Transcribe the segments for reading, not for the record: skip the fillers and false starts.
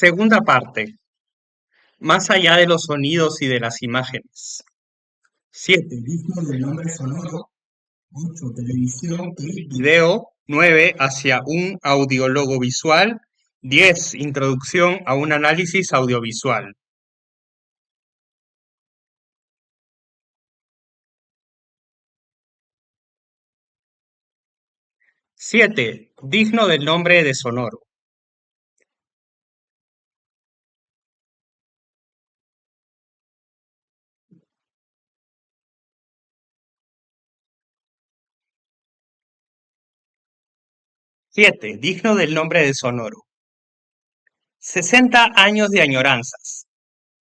Segunda parte. Más allá de los sonidos y de las imágenes. 7. Digno del nombre sonoro. 8. Televisión y video. 9. Hacia un audiólogo visual. 10. Introducción a un análisis audiovisual. 7. Digno del nombre de sonoro. 7. Digno del nombre de sonoro. 60 años de añoranzas.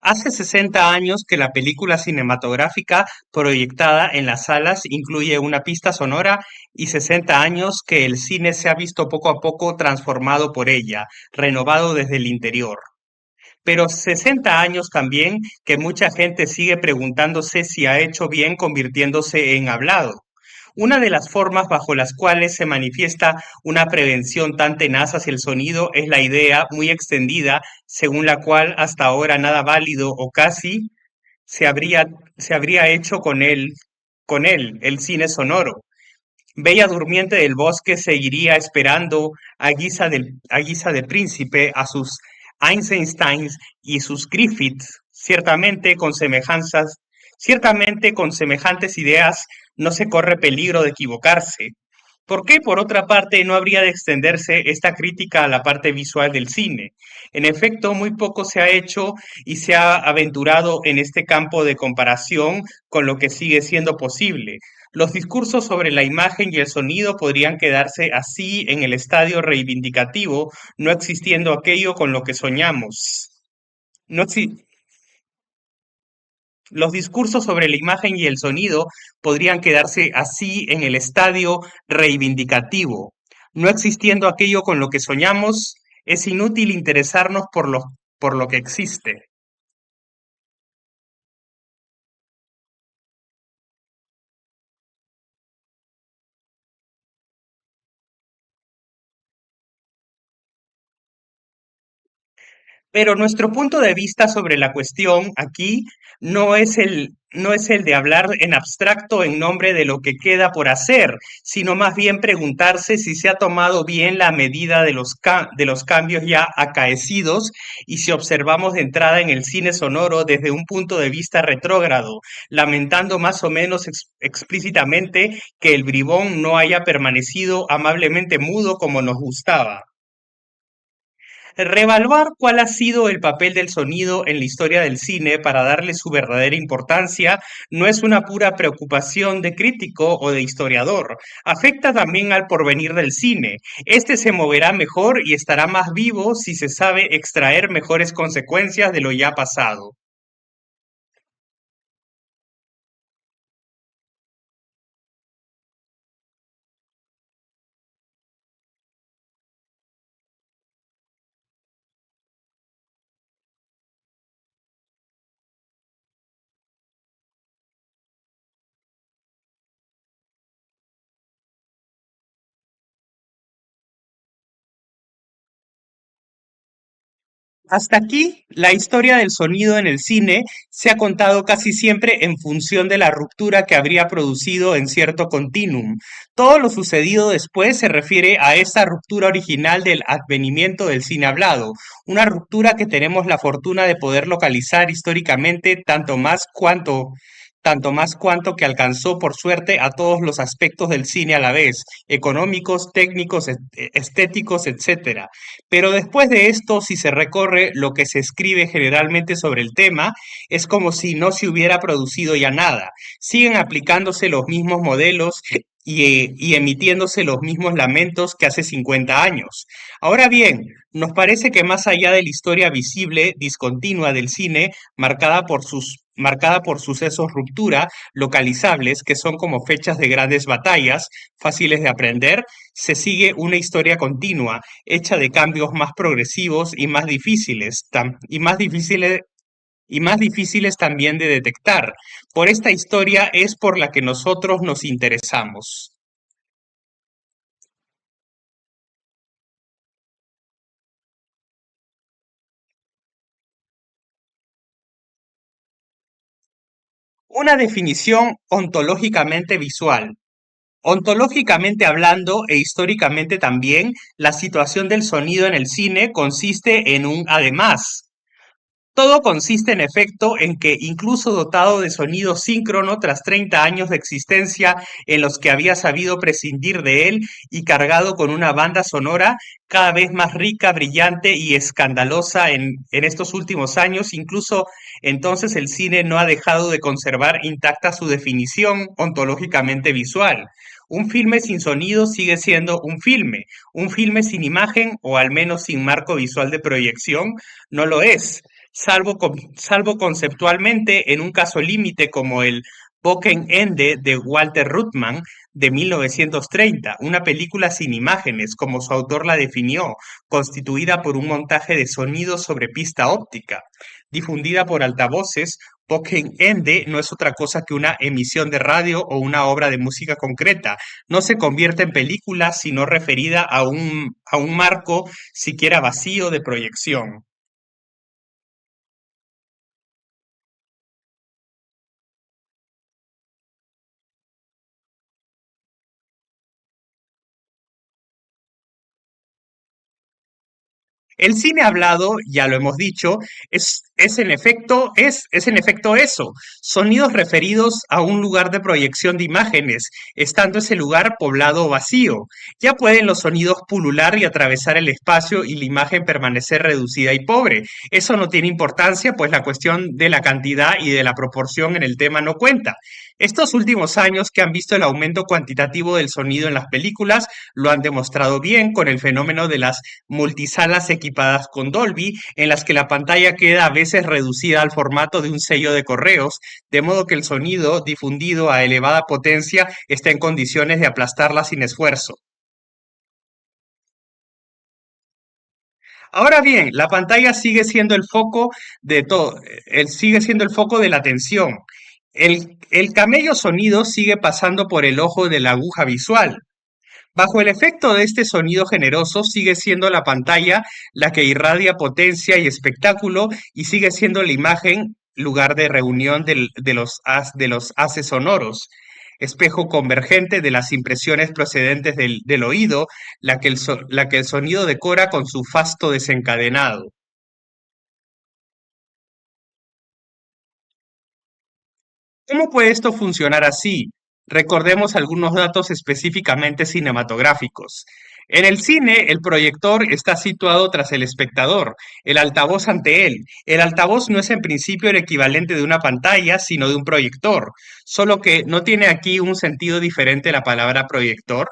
Hace 60 años que la película cinematográfica proyectada en las salas incluye una pista sonora y 60 años que el cine se ha visto poco a poco transformado por ella, renovado desde el interior. Pero 60 años también que mucha gente sigue preguntándose si ha hecho bien convirtiéndose en hablado. Una de las formas bajo las cuales se manifiesta una prevención tan tenaz hacia el sonido es la idea muy extendida según la cual hasta ahora nada válido o casi se habría, se habría hecho con él, el cine sonoro. Bella Durmiente del Bosque seguiría esperando a guisa de príncipe a sus Einsteins y sus Griffiths, ciertamente con semejantes ideas no se corre peligro de equivocarse. ¿Por qué, por otra parte, no habría de extenderse esta crítica a la parte visual del cine? En efecto, muy poco se ha hecho y se ha aventurado en este campo de comparación con lo que sigue siendo posible. Los discursos sobre la imagen y el sonido podrían quedarse así en el estadio reivindicativo, no existiendo aquello con lo que soñamos. No exi- los discursos sobre la imagen y el sonido podrían quedarse así en el estadio reivindicativo. No existiendo aquello con lo que soñamos, es inútil interesarnos por lo que existe. Pero nuestro punto de vista sobre la cuestión aquí no es el de hablar en abstracto en nombre de lo que queda por hacer, sino más bien preguntarse si se ha tomado bien la medida de los cambios ya acaecidos y si observamos de entrada en el cine sonoro desde un punto de vista retrógrado, lamentando más o menos explícitamente que el bribón no haya permanecido amablemente mudo como nos gustaba. Reevaluar cuál ha sido el papel del sonido en la historia del cine para darle su verdadera importancia no es una pura preocupación de crítico o de historiador, afecta también al porvenir del cine. Este se moverá mejor y estará más vivo si se sabe extraer mejores consecuencias de lo ya pasado. Hasta aquí, la historia del sonido en el cine se ha contado casi siempre en función de la ruptura que habría producido en cierto continuum. Todo lo sucedido después se refiere a esa ruptura original del advenimiento del cine hablado, una ruptura que tenemos la fortuna de poder localizar históricamente tanto más cuanto que alcanzó por suerte a todos los aspectos del cine a la vez, económicos, técnicos, estéticos, etcétera. Pero después de esto, si se recorre lo que se escribe generalmente sobre el tema, es como si no se hubiera producido ya nada. Siguen aplicándose los mismos modelos y emitiéndose los mismos lamentos que hace 50 años. Ahora bien, nos parece que más allá de la historia visible, discontinua del cine, marcada por sucesos ruptura, localizables, que son como fechas de grandes batallas, fáciles de aprender, se sigue una historia continua, hecha de cambios más progresivos y más difíciles también de detectar. Por esta historia es por la que nosotros nos interesamos. Una definición ontológicamente visual. Ontológicamente hablando e históricamente también, la situación del sonido en el cine consiste en un además. Todo consiste en efecto en que, incluso dotado de sonido síncrono tras 30 años de existencia en los que había sabido prescindir de él y cargado con una banda sonora cada vez más rica, brillante y escandalosa en estos últimos años, incluso entonces el cine no ha dejado de conservar intacta su definición ontológicamente visual. Un filme sin sonido sigue siendo un filme sin imagen o al menos sin marco visual de proyección no lo es salvo conceptualmente en un caso límite como el Ende de Walter Ruttmann de 1930, una película sin imágenes, como su autor la definió, constituida por un montaje de sonidos sobre pista óptica. Difundida por altavoces, Ende no es otra cosa que una emisión de radio o una obra de música concreta. No se convierte en película, sino referida a un marco siquiera vacío de proyección. El cine hablado, ya lo hemos dicho, es en efecto eso, sonidos referidos a un lugar de proyección de imágenes, estando ese lugar poblado o vacío. Ya pueden los sonidos pulular y atravesar el espacio y la imagen permanecer reducida y pobre. Eso no tiene importancia, pues la cuestión de la cantidad y de la proporción en el tema no cuenta. Estos últimos años que han visto el aumento cuantitativo del sonido en las películas lo han demostrado bien con el fenómeno de las multisalas equipadas con Dolby, en las que la pantalla queda a veces reducida al formato de un sello de correos, de modo que el sonido difundido a elevada potencia está en condiciones de aplastarla sin esfuerzo. Ahora bien, la pantalla sigue siendo el foco de todo, sigue siendo el foco de la atención. El camello sonido sigue pasando por el ojo de la aguja visual. Bajo el efecto de este sonido generoso, sigue siendo la pantalla la que irradia potencia y espectáculo y sigue siendo la imagen lugar de reunión de los haces sonoros, espejo convergente de las impresiones procedentes del oído, la que el sonido decora con su fasto desencadenado. ¿Cómo puede esto funcionar así? Recordemos algunos datos específicamente cinematográficos. En el cine, el proyector está situado tras el espectador, el altavoz ante él. El altavoz no es en principio el equivalente de una pantalla, sino de un proyector, solo que no tiene aquí un sentido diferente la palabra proyector.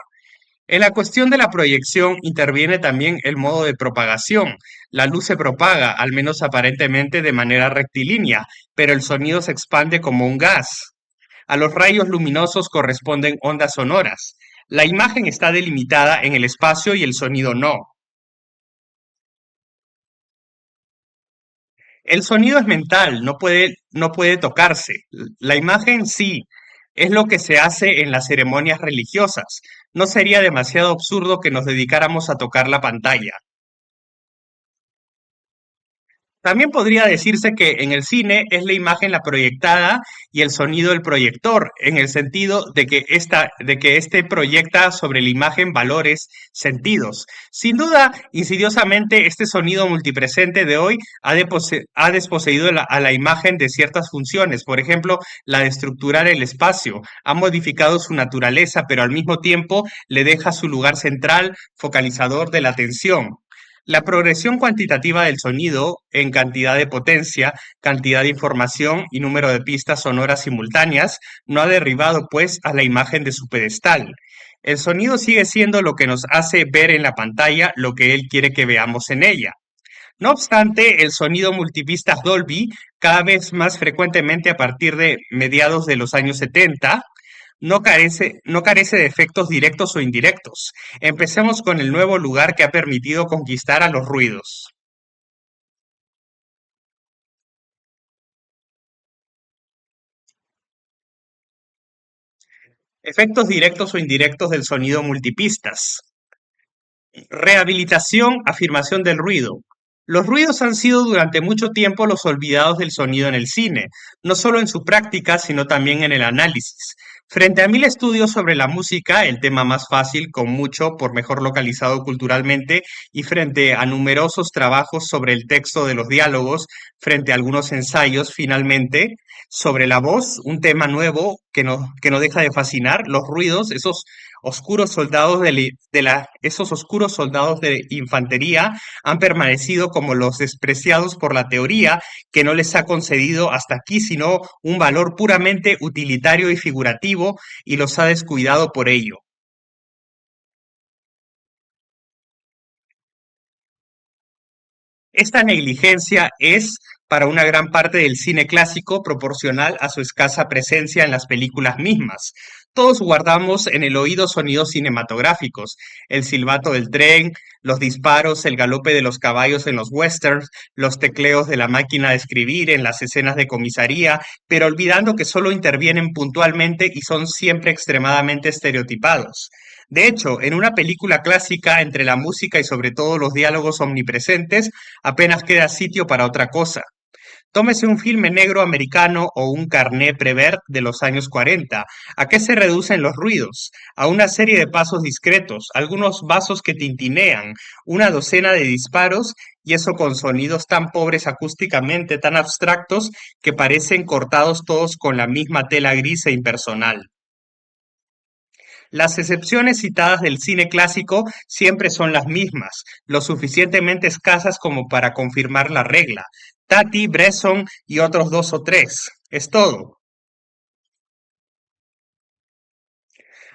En la cuestión de la proyección interviene también el modo de propagación. La luz se propaga, al menos aparentemente, de manera rectilínea, pero el sonido se expande como un gas. A los rayos luminosos corresponden ondas sonoras. La imagen está delimitada en el espacio y el sonido no. El sonido es mental, no puede tocarse. La imagen sí, es lo que se hace en las ceremonias religiosas. No sería demasiado absurdo que nos dedicáramos a tocar la pantalla. También podría decirse que en el cine es la imagen la proyectada y el sonido el proyector, en el sentido de que este proyecta sobre la imagen valores, sentidos. Sin duda, insidiosamente, este sonido multipresente de hoy ha desposeído a la imagen de ciertas funciones, por ejemplo, la de estructurar el espacio, ha modificado su naturaleza, pero al mismo tiempo le deja su lugar central, focalizador de la atención. La progresión cuantitativa del sonido en cantidad de potencia, cantidad de información y número de pistas sonoras simultáneas no ha derribado, pues, a la imagen de su pedestal. El sonido sigue siendo lo que nos hace ver en la pantalla lo que él quiere que veamos en ella. No obstante, el sonido multipistas Dolby, cada vez más frecuentemente a partir de mediados de los años 70, no carece de efectos directos o indirectos. Empecemos con el nuevo lugar que ha permitido conquistar a los ruidos. Efectos directos o indirectos del sonido multipistas. Rehabilitación, afirmación del ruido. Los ruidos han sido durante mucho tiempo los olvidados del sonido en el cine, no solo en su práctica, sino también en el análisis. Frente a 1000 estudios sobre la música, el tema más fácil, con mucho por mejor localizado culturalmente, y frente a numerosos trabajos sobre el texto de los diálogos, frente a algunos ensayos, finalmente, sobre la voz, un tema nuevo que no deja de fascinar, los ruidos, esos oscuros soldados de infantería han permanecido como los despreciados por la teoría, que no les ha concedido hasta aquí sino un valor puramente utilitario y figurativo, y los ha descuidado por ello. Esta negligencia es, para una gran parte del cine clásico, proporcional a su escasa presencia en las películas mismas. Todos guardamos en el oído sonidos cinematográficos, el silbato del tren, los disparos, el galope de los caballos en los westerns, los tecleos de la máquina de escribir en las escenas de comisaría, pero olvidando que solo intervienen puntualmente y son siempre extremadamente estereotipados. De hecho, en una película clásica, entre la música y sobre todo los diálogos omnipresentes, apenas queda sitio para otra cosa. Tómese un filme negro americano o un Carné Prevert de los años 40. ¿A qué se reducen los ruidos? A una serie de pasos discretos, algunos vasos que tintinean, una docena de disparos, y eso con sonidos tan pobres acústicamente, tan abstractos, que parecen cortados todos con la misma tela gris e impersonal. Las excepciones citadas del cine clásico siempre son las mismas, lo suficientemente escasas como para confirmar la regla. Tati, Bresson y otros dos o tres. Es todo.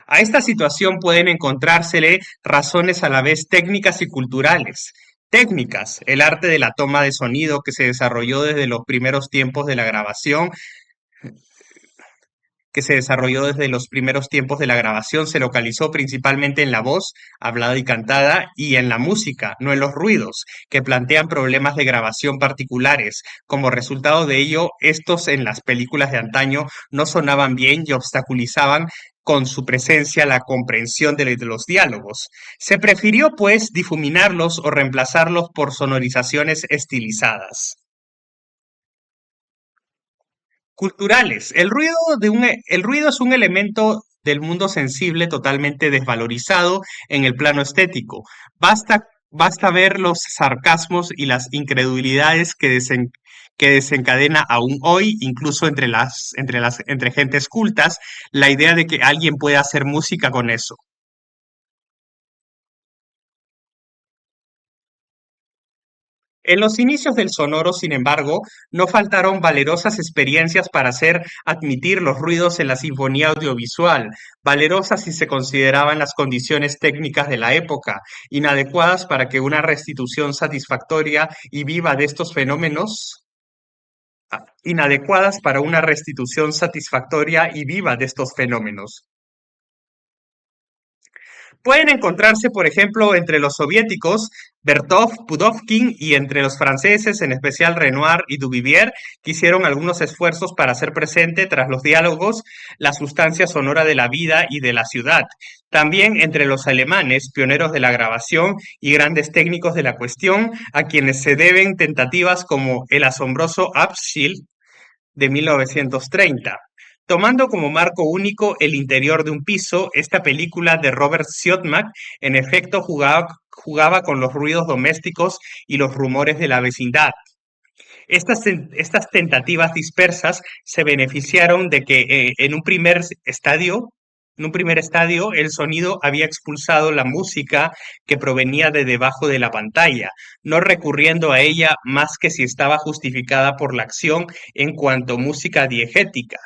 A esta situación pueden encontrársele razones a la vez técnicas y culturales. Técnicas, el arte de la toma de sonido que se desarrolló desde los primeros tiempos de la grabación, se localizó principalmente en la voz, hablada y cantada, y en la música, no en los ruidos, que plantean problemas de grabación particulares. Como resultado de ello, estos en las películas de antaño no sonaban bien y obstaculizaban con su presencia la comprensión de los diálogos. Se prefirió, pues, difuminarlos o reemplazarlos por sonorizaciones estilizadas. Culturales. El ruido es un elemento del mundo sensible totalmente desvalorizado en el plano estético. Basta ver los sarcasmos y las incredulidades que desencadena aún hoy, incluso entre gentes cultas, la idea de que alguien puede hacer música con eso. En los inicios del sonoro, sin embargo, no faltaron valerosas experiencias para hacer admitir los ruidos en la sinfonía audiovisual, valerosas si se consideraban las condiciones técnicas de la época, inadecuadas para que una restitución satisfactoria y viva de estos fenómenos, inadecuadas para una restitución satisfactoria y viva de estos fenómenos. Pueden encontrarse, por ejemplo, entre los soviéticos, Bertov, Pudovkin, y entre los franceses, en especial Renoir y Duvivier, que hicieron algunos esfuerzos para hacer presente, tras los diálogos, la sustancia sonora de la vida y de la ciudad. También entre los alemanes, pioneros de la grabación y grandes técnicos de la cuestión, a quienes se deben tentativas como el asombroso Abschied de 1930. Tomando como marco único el interior de un piso, esta película de Robert Siodmak en efecto jugaba con los ruidos domésticos y los rumores de la vecindad. Estas tentativas dispersas se beneficiaron de que en un primer estadio, el sonido había expulsado la música que provenía de debajo de la pantalla, no recurriendo a ella más que si estaba justificada por la acción en cuanto música diegética.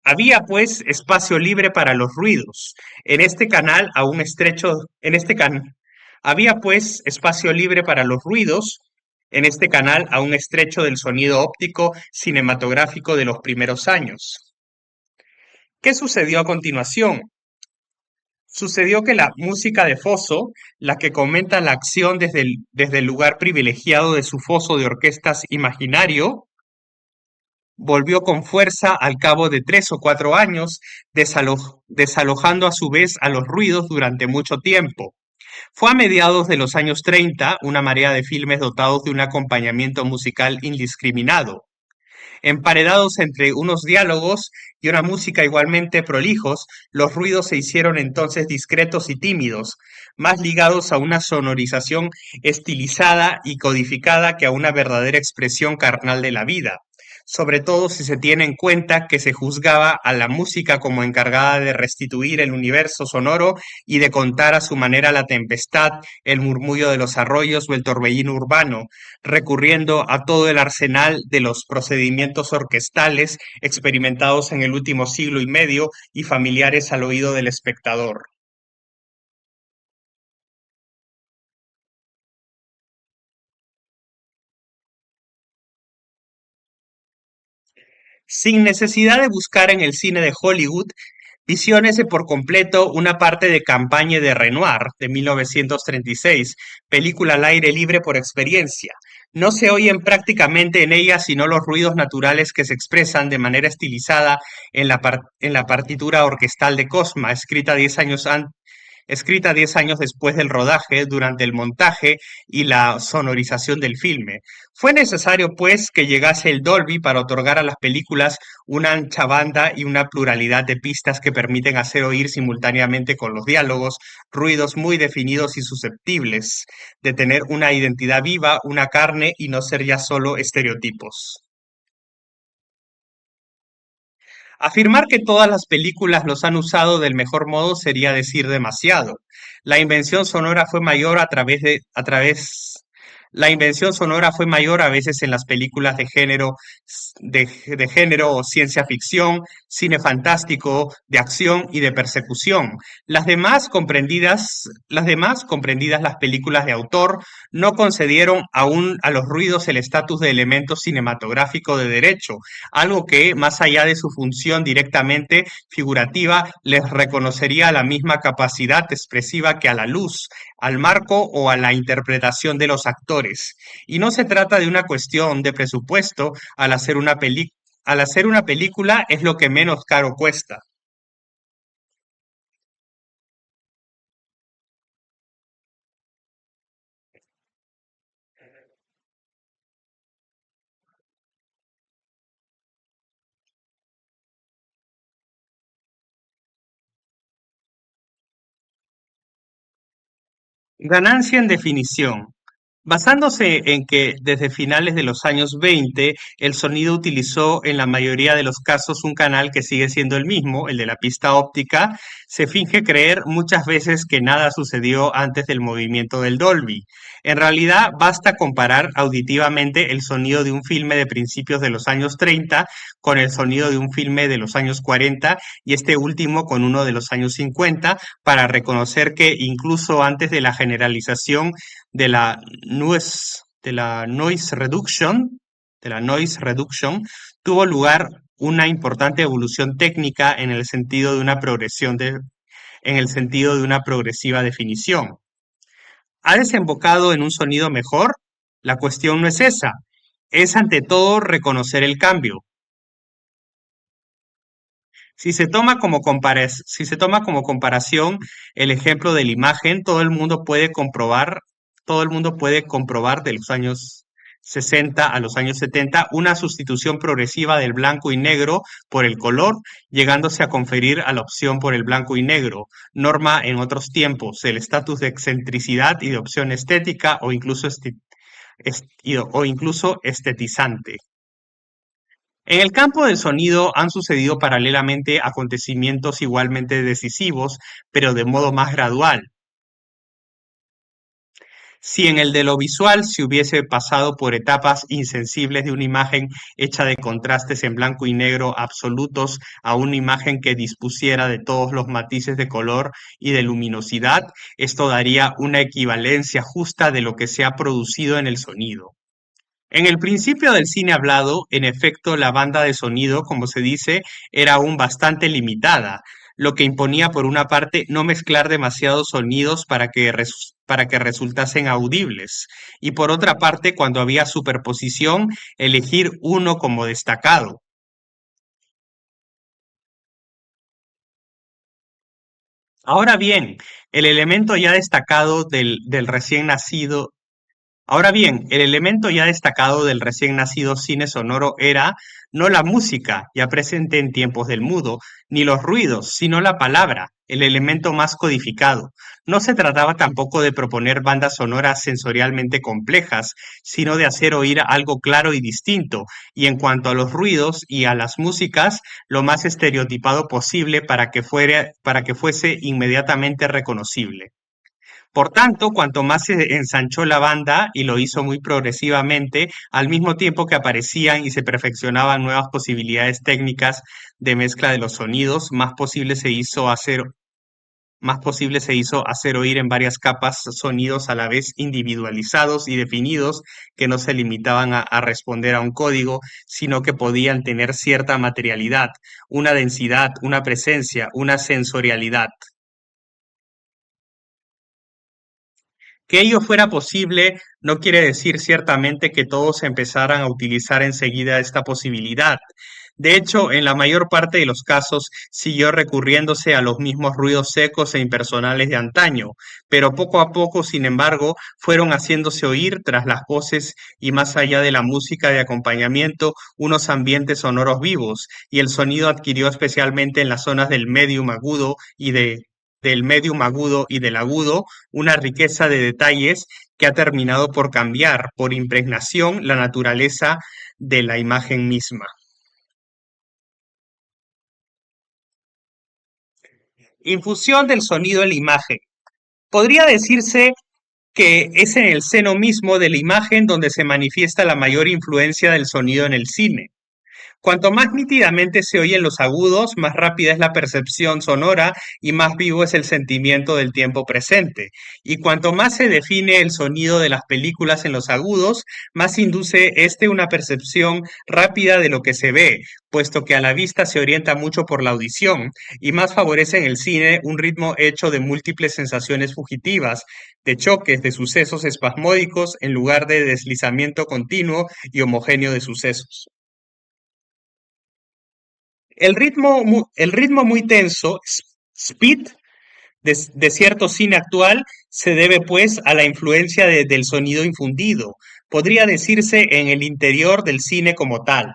Había pues espacio libre para los ruidos. En este canal aún estrecho, en este can, Había pues espacio libre para los ruidos en este canal aún estrecho del sonido óptico cinematográfico de los primeros años. ¿Qué sucedió a continuación? Sucedió que la música de foso, la que comenta la acción desde el lugar privilegiado de su foso de orquestas imaginario, volvió con fuerza al cabo de 3 o 4 años, desalojando a su vez a los ruidos durante mucho tiempo. Fue a mediados de los años 30 una marea de filmes dotados de un acompañamiento musical indiscriminado, emparedados entre unos diálogos y una música igualmente prolijos. Los ruidos se hicieron entonces discretos y tímidos, más ligados a una sonorización estilizada y codificada que a una verdadera expresión carnal de la vida, sobre todo si se tiene en cuenta que se juzgaba a la música como encargada de restituir el universo sonoro y de contar a su manera la tempestad, el murmullo de los arroyos o el torbellino urbano, recurriendo a todo el arsenal de los procedimientos orquestales experimentados en el último siglo y medio y familiares al oído del espectador. Sin necesidad de buscar en el cine de Hollywood, visiónese por completo una parte de Campaña de Renoir de 1936, película al aire libre por experiencia. No se oyen prácticamente en ella sino los ruidos naturales que se expresan de manera estilizada en la partitura orquestal de Cosma, escrita 10 años después del rodaje, durante el montaje y la sonorización del filme. Fue necesario, pues, que llegase el Dolby para otorgar a las películas una ancha banda y una pluralidad de pistas que permiten hacer oír simultáneamente con los diálogos ruidos muy definidos y susceptibles de tener una identidad viva, una carne y no ser ya solo estereotipos. Afirmar que todas las películas los han usado del mejor modo sería decir demasiado. La invención sonora fue mayor a través la invención sonora fue mayor a veces en las películas de género o ciencia ficción, cine fantástico, de acción y de persecución. Las demás comprendidas las películas de autor, no concedieron aún a los ruidos el estatus de elemento cinematográfico de derecho, algo que, más allá de su función directamente figurativa, les reconocería la misma capacidad expresiva que a la luz, al marco o a la interpretación de los actores. Y no se trata de una cuestión de presupuesto al hacer una película es lo que menos caro cuesta. Ganancia en definición. Basándose en que desde finales de los años 20 el sonido utilizó en la mayoría de los casos un canal que sigue siendo el mismo, el de la pista óptica, se finge creer muchas veces que nada sucedió antes del movimiento del Dolby. En realidad, basta comparar auditivamente el sonido de un filme de principios de los años 30 con el sonido de un filme de los años 40 y este último con uno de los años 50 para reconocer que incluso antes de la generalización de la de la noise reduction, tuvo lugar una importante evolución técnica en el sentido de en el sentido de una progresiva definición. ¿Ha desembocado en un sonido mejor? La cuestión no es esa, es ante todo reconocer el cambio. Si se toma como comparación el ejemplo de la imagen, todo el mundo puede comprobar de los años 60 a los años 70 una sustitución progresiva del blanco y negro por el color, llegándose a conferir a la opción por el blanco y negro, norma en otros tiempos, el estatus de excentricidad y de opción estética o incluso estetizante. En el campo del sonido han sucedido paralelamente acontecimientos igualmente decisivos, pero de modo más gradual. Si en el de lo visual se hubiese pasado por etapas insensibles de una imagen hecha de contrastes en blanco y negro absolutos a una imagen que dispusiera de todos los matices de color y de luminosidad, esto daría una equivalencia justa de lo que se ha producido en el sonido. En el principio del cine hablado, en efecto, la banda de sonido, como se dice, era aún bastante limitada, lo que imponía por una parte no mezclar demasiados sonidos para que resultasen audibles, y por otra parte, cuando había superposición, elegir uno como destacado. Ahora bien, el elemento ya destacado del recién nacido Ahora bien, el elemento ya destacado del recién nacido cine sonoro era no la música, ya presente en tiempos del mudo, ni los ruidos, sino la palabra, el elemento más codificado. No se trataba tampoco de proponer bandas sonoras sensorialmente complejas, sino de hacer oír algo claro y distinto, y en cuanto a los ruidos y a las músicas, lo más estereotipado posible para que fuese inmediatamente reconocible. Por tanto, cuanto más se ensanchó la banda, y lo hizo muy progresivamente, al mismo tiempo que aparecían y se perfeccionaban nuevas posibilidades técnicas de mezcla de los sonidos, más posible se hizo hacer oír en varias capas sonidos a la vez individualizados y definidos que no se limitaban a responder a un código, sino que podían tener cierta materialidad, una densidad, una presencia, una sensorialidad. Que ello fuera posible no quiere decir ciertamente que todos empezaran a utilizar enseguida esta posibilidad. De hecho, en la mayor parte de los casos siguió recurriéndose a los mismos ruidos secos e impersonales de antaño, pero poco a poco, sin embargo, fueron haciéndose oír tras las voces y más allá de la música de acompañamiento unos ambientes sonoros vivos, y el sonido adquirió especialmente en las zonas del medium agudo y del agudo una riqueza de detalles que ha terminado por cambiar, por impregnación, la naturaleza de la imagen misma. Infusión del sonido en la imagen. Podría decirse que es en el seno mismo de la imagen donde se manifiesta la mayor influencia del sonido en el cine. Cuanto más nítidamente se oyen los agudos, más rápida es la percepción sonora y más vivo es el sentimiento del tiempo presente. Y cuanto más se define el sonido de las películas en los agudos, más induce este una percepción rápida de lo que se ve, puesto que a la vista se orienta mucho por la audición, y más favorece en el cine un ritmo hecho de múltiples sensaciones fugitivas, de choques, de sucesos espasmódicos, en lugar de deslizamiento continuo y homogéneo de sucesos. El ritmo muy tenso, speed, de cierto cine actual se debe pues a la influencia del sonido infundido, podría decirse en el interior del cine como tal.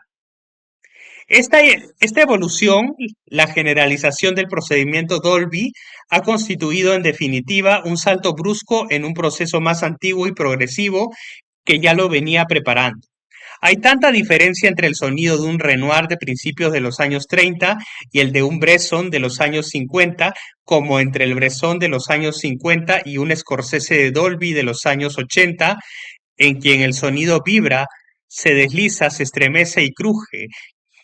Esta evolución, la generalización del procedimiento Dolby, ha constituido en definitiva un salto brusco en un proceso más antiguo y progresivo que ya lo venía preparando. Hay tanta diferencia entre el sonido de un Renoir de principios de los años 30 y el de un Bresson de los años 50, como entre el Bresson de los años 50 y un Scorsese de Dolby de los años 80, en quien el sonido vibra, se desliza, se estremece y cruje,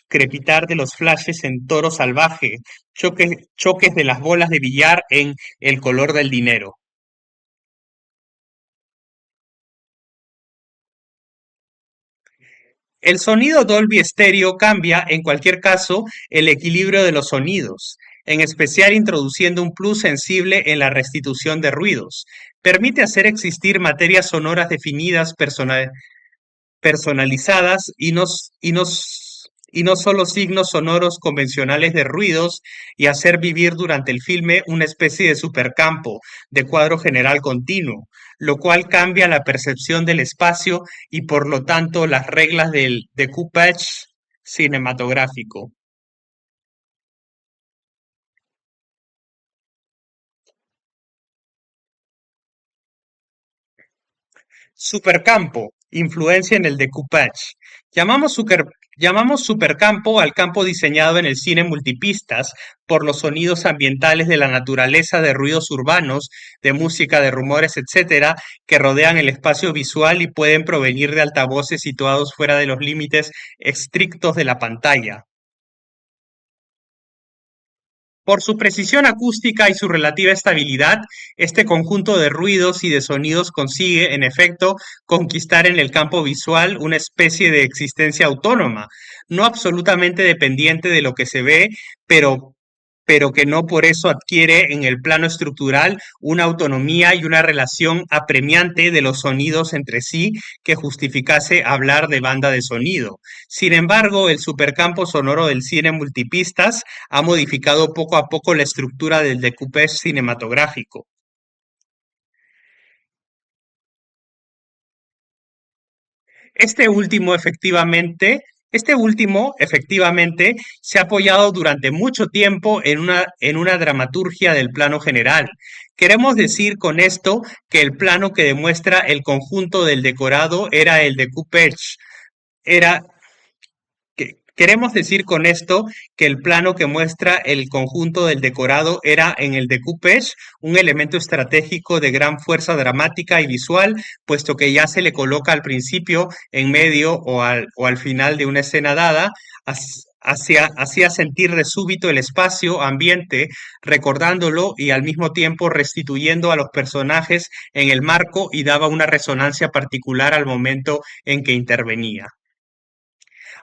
crepitar de los flashes en Toro Salvaje, choques de las bolas de billar en El color del dinero. El sonido Dolby Stereo cambia, en cualquier caso, el equilibrio de los sonidos, en especial introduciendo un plus sensible en la restitución de ruidos. Permite hacer existir materias sonoras definidas, personalizadas y no solo signos sonoros convencionales de ruidos, y hacer vivir durante el filme una especie de supercampo, de cuadro general continuo, lo cual cambia la percepción del espacio y por lo tanto las reglas del decoupage cinematográfico. Supercampo, influencia en el decoupage. Llamamos, super- Llamamos supercampo al campo diseñado en el cine multipistas por los sonidos ambientales de la naturaleza, de ruidos urbanos, de música, de rumores, etcétera, que rodean el espacio visual y pueden provenir de altavoces situados fuera de los límites estrictos de la pantalla. Por su precisión acústica y su relativa estabilidad, este conjunto de ruidos y de sonidos consigue, en efecto, conquistar en el campo visual una especie de existencia autónoma, no absolutamente dependiente de lo que se ve, pero pero que no por eso adquiere en el plano estructural una autonomía y una relación apremiante de los sonidos entre sí que justificase hablar de banda de sonido. Sin embargo, el supercampo sonoro del cine multipistas ha modificado poco a poco la estructura del decoupage cinematográfico. Este último efectivamente, este último efectivamente se ha apoyado durante mucho tiempo en una dramaturgia del plano general. Queremos decir con esto que el plano que demuestra el conjunto del decorado era el decoupage, era queremos decir con esto que el plano que muestra el conjunto del decorado era en el decoupage un elemento estratégico de gran fuerza dramática y visual, puesto que ya se le coloca al principio, en medio o al final de una escena dada, hacía sentir de súbito el espacio ambiente, recordándolo y al mismo tiempo restituyendo a los personajes en el marco y daba una resonancia particular al momento en que intervenía.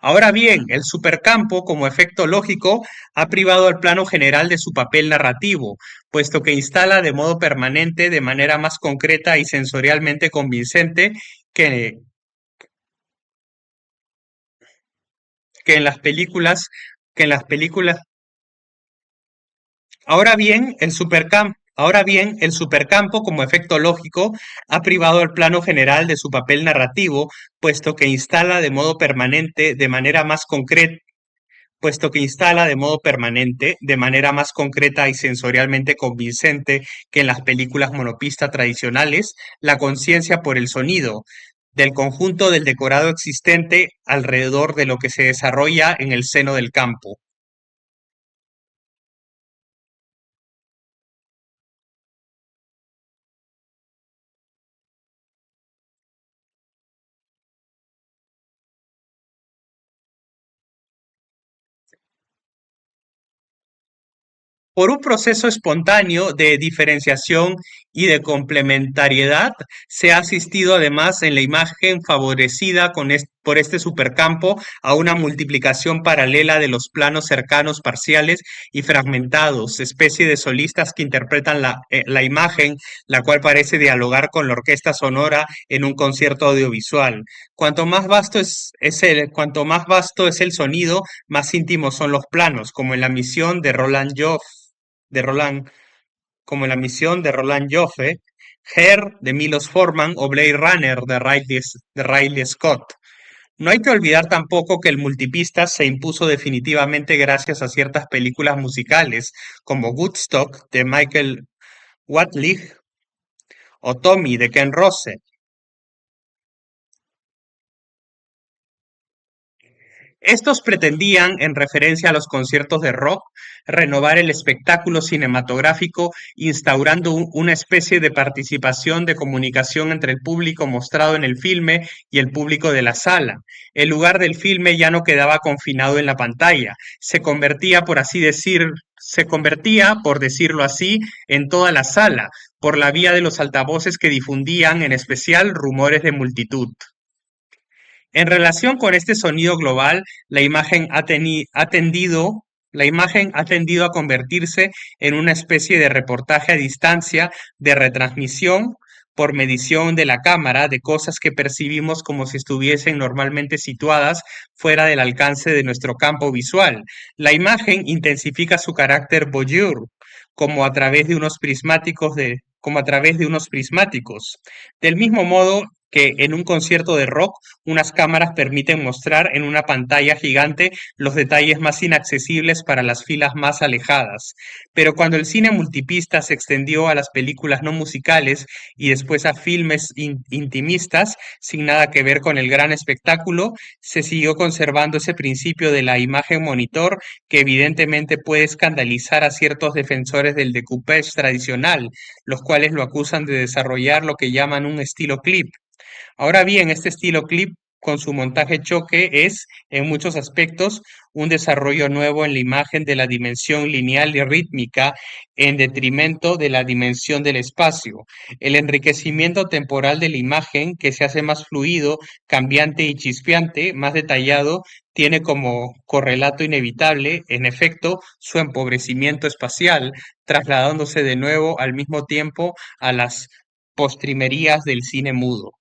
Ahora bien, el supercampo, como efecto lógico, ha privado al plano general de su papel narrativo, puesto que instala de modo permanente, de manera más concreta y sensorialmente convincente que, que en las películas, que en las películas. Ahora bien, el supercampo, como efecto lógico, ha privado al plano general de su papel narrativo, puesto que instala de modo permanente, de manera más concreta, puesto que instala de modo permanente, de manera más concreta y sensorialmente convincente que en las películas monopista tradicionales, la conciencia por el sonido, del conjunto del decorado existente alrededor de lo que se desarrolla en el seno del campo. Por un proceso espontáneo de diferenciación y de complementariedad, se ha asistido además en la imagen favorecida por este supercampo a una multiplicación paralela de los planos cercanos, parciales y fragmentados, especie de solistas que interpretan la imagen, la cual parece dialogar con la orquesta sonora en un concierto audiovisual. Cuanto más vasto es el sonido, más íntimos son los planos, como en la misión de Roland Joff de Roland, como La misión de Roland Joffe, Her de Milos Forman o Blade Runner de Riley Scott. No hay que olvidar tampoco que el multipista se impuso definitivamente gracias a ciertas películas musicales, como Woodstock de Michael Watlig o Tommy de Ken Rose. Estos pretendían, en referencia a los conciertos de rock, renovar el espectáculo cinematográfico, instaurando una especie de participación de comunicación entre el público mostrado en el filme y el público de la sala. El lugar del filme ya no quedaba confinado en la pantalla, se convertía, por decirlo así, en toda la sala, por la vía de los altavoces que difundían, en especial, rumores de multitud. En relación con este sonido global, la imagen ha tendido a convertirse en una especie de reportaje a distancia, de retransmisión por medición de la cámara de cosas que percibimos como si estuviesen normalmente situadas fuera del alcance de nuestro campo visual. La imagen intensifica su carácter voyeur, como a través de unos como a través de unos prismáticos. Del mismo modo que en un concierto de rock, unas cámaras permiten mostrar en una pantalla gigante los detalles más inaccesibles para las filas más alejadas. Pero cuando el cine multipista se extendió a las películas no musicales y después a filmes intimistas, sin nada que ver con el gran espectáculo, se siguió conservando ese principio de la imagen monitor que evidentemente puede escandalizar a ciertos defensores del decoupage tradicional, los cuales lo acusan de desarrollar lo que llaman un estilo clip. Ahora bien, este estilo clip con su montaje choque es, en muchos aspectos, un desarrollo nuevo en la imagen de la dimensión lineal y rítmica en detrimento de la dimensión del espacio. El enriquecimiento temporal de la imagen, que se hace más fluido, cambiante y chispeante, más detallado, tiene como correlato inevitable, en efecto, su empobrecimiento espacial, trasladándose de nuevo al mismo tiempo a las postrimerías del cine mudo.